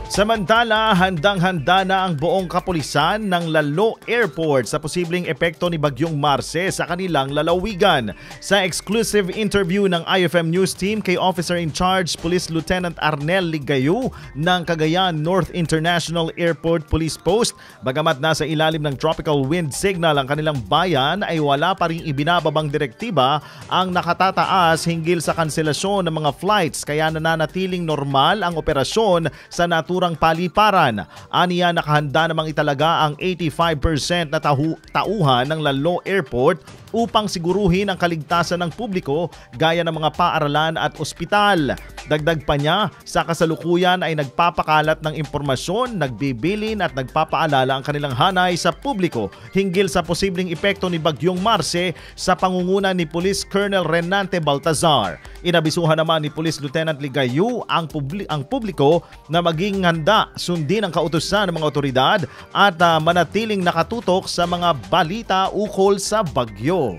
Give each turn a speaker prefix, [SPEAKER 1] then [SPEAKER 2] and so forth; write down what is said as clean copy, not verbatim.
[SPEAKER 1] Samantala, handang-handa na ang buong kapulisan ng Lalo Airport sa posibleng epekto ni Bagyong Marce sa kanilang lalawigan. Sa exclusive interview ng IFM News Team kay Officer in Charge Police Lieutenant Arnel Ligayu ng Cagayan North International Airport Police Post, bagamat nasa ilalim ng tropical wind signal ang kanilang bayan ay wala pa ring ibinababang direktiba ang nakatataas hinggil sa kanselasyon ng mga flights, kaya nananatiling normal ang operasyon sa naturang paliparan. Aniya, nakahanda namang italaga ang 85% na tauhan ng Lalo Airport upang siguruhin ang kaligtasan ng publiko gaya ng mga paaralan at ospital. Dagdag pa niya, sa kasalukuyan ay nagpapakalat ng impormasyon, nagbibilin at nagpapaalala ang kanilang hanay sa publiko hinggil sa posibleng epekto ni Bagyong Marce sa pangunguna ni Police Colonel Renante Baltazar. Inabisuhan naman ni Police Lieutenant Ligayu ang publiko na maging handa sundin ang kautusan ng mga otoridad at manatiling nakatutok sa mga balita ukol sa bagyo.